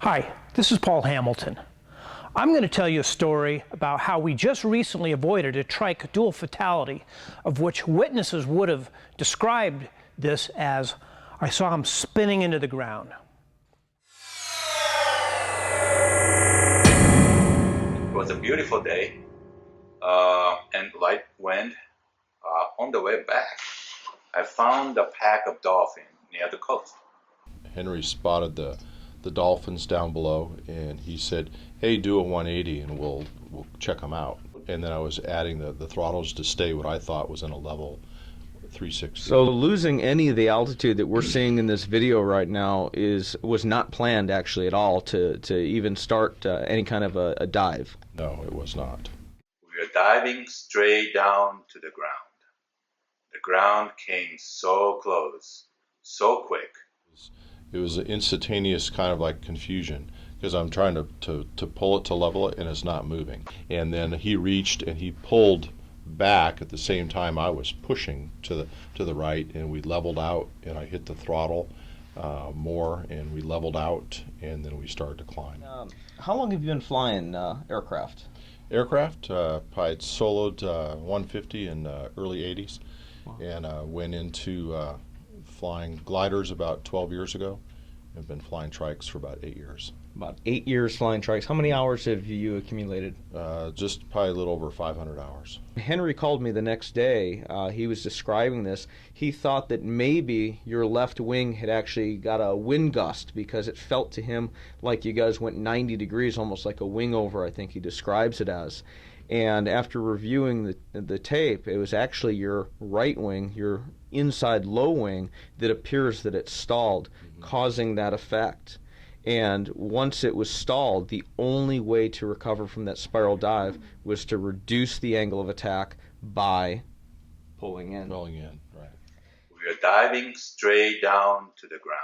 Hi, this is Paul Hamilton. I'm going to tell you a story about how we just recently avoided a trike dual fatality, of which witnesses would have described this as, I saw him spinning into the ground. It was a beautiful day and light wind. On the way back, I found a pack of dolphins near the coast. Henry spotted the dolphins down below, and he said, "Hey, do a 180 and we'll check them out." And then I was adding the throttles to stay what I thought was in a level 360. So losing any of the altitude that we're seeing in this video right now was not planned actually at all to even start any kind of a dive. No, it was not. We were diving straight down to the ground. The ground came so close, so quick. It was an instantaneous kind of like confusion, because I'm trying to pull it to level it and it's not moving. And then he reached and he pulled back at the same time I was pushing to the right, and we leveled out, and I hit the throttle more, and we leveled out, and then we started to climb. How long have you been flying aircraft? Aircraft, I soloed 150 in early 80s. Wow. And went into flying gliders about 12 years ago. I've been flying trikes for about 8 years. About 8 years flying trikes. How many hours have you accumulated? Just probably a little over 500 hours. Henry called me the next day. He was describing this. He thought that maybe your left wing had actually got a wind gust, because it felt to him like you guys went 90 degrees, almost like a wing over, I think he describes it as. And after reviewing the tape, it was actually your right wing, your inside low wing, that appears that it's stalled, causing that effect. And once it was stalled, the only way to recover from that spiral dive was to reduce the angle of attack by pulling in. Pulling in, right. We were diving straight down to the ground.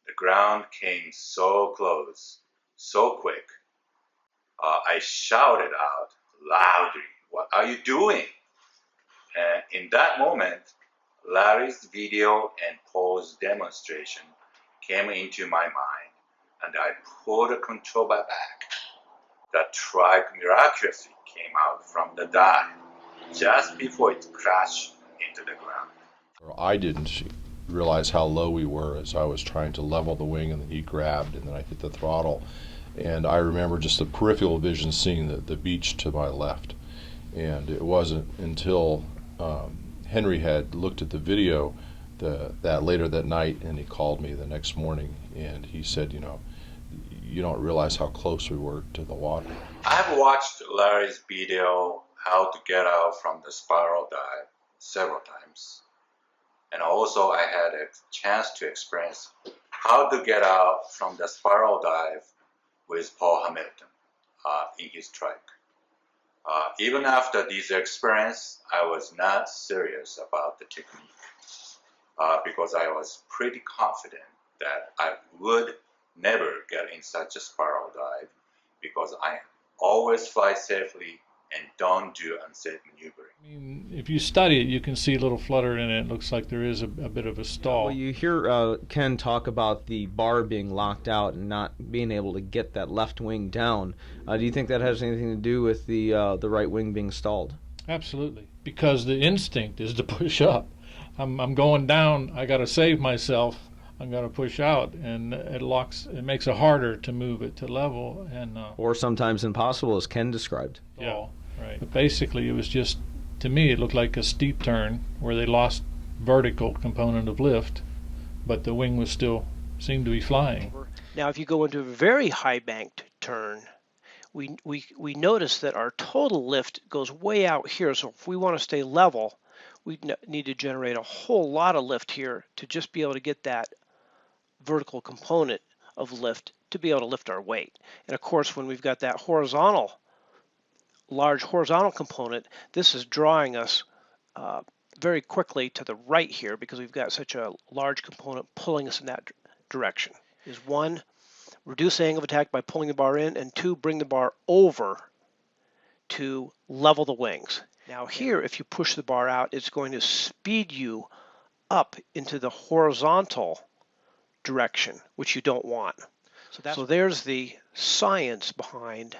The ground came so close, so quick. I shouted out loudly, "What are you doing?" And in that moment, Larry's video and Paul's demonstration came into my mind, and I pulled the control bar back. The trike miraculously came out from the dive just before it crashed into the ground. I didn't realize how low we were as I was trying to level the wing, and then he grabbed, and then I hit the throttle. And I remember just the peripheral vision seeing the beach to my left. And it wasn't until Henry had looked at the video that later that night, and he called me the next morning, and he said, you don't realize how close we were to the water. I've watched Larry's video, How to Get Out from the Spiral Dive, several times. And also I had a chance to experience how to get out from the spiral dive with Paul Hamilton in his trike. Even after this experience, I was not serious about the technique because I was pretty confident that I would never get in such a spiral dive, because I always fly safely and don't do unsafe maneuvering. I mean, if you study it, you can see a little flutter in it. It looks like there is a bit of a stall. Well, you hear Ken talk about the bar being locked out and not being able to get that left wing down. Do you think that has anything to do with the right wing being stalled? Absolutely, because the instinct is to push up. I'm going down. I got to save myself. I'm going to push out, and it makes it harder to move it to level, and or sometimes impossible, as Ken described. Yeah, right. But basically, it was just, to me, it looked like a steep turn where they lost vertical component of lift, but the wing was still seemed to be flying. Now, if you go into a very high banked turn, we notice that our total lift goes way out here. So if we want to stay level, we need to generate a whole lot of lift here to just be able to get that vertical component of lift to be able to lift our weight. And of course, when we've got that large horizontal component, this is drawing us very quickly to the right here, because we've got such a large component pulling us in that direction. Is one, reduce the angle of attack by pulling the bar in, and two, bring the bar over to level the wings. Now here, if you push the bar out, it's going to speed you up into the horizontal direction, which you don't want. So there's the science behind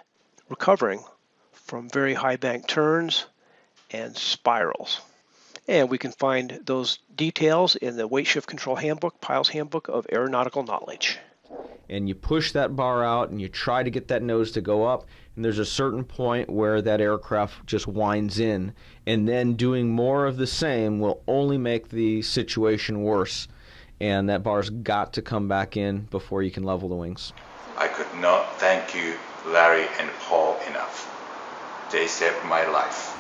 recovering from very high bank turns and spirals. And we can find those details in the Weight Shift Control Handbook, Pyle's Handbook of Aeronautical Knowledge. And you push that bar out and you try to get that nose to go up, and there's a certain point where that aircraft just winds in, and then doing more of the same will only make the situation worse, and that bar's got to come back in before you can level the wings. I could not thank you, Larry and Paul, enough. They saved my life.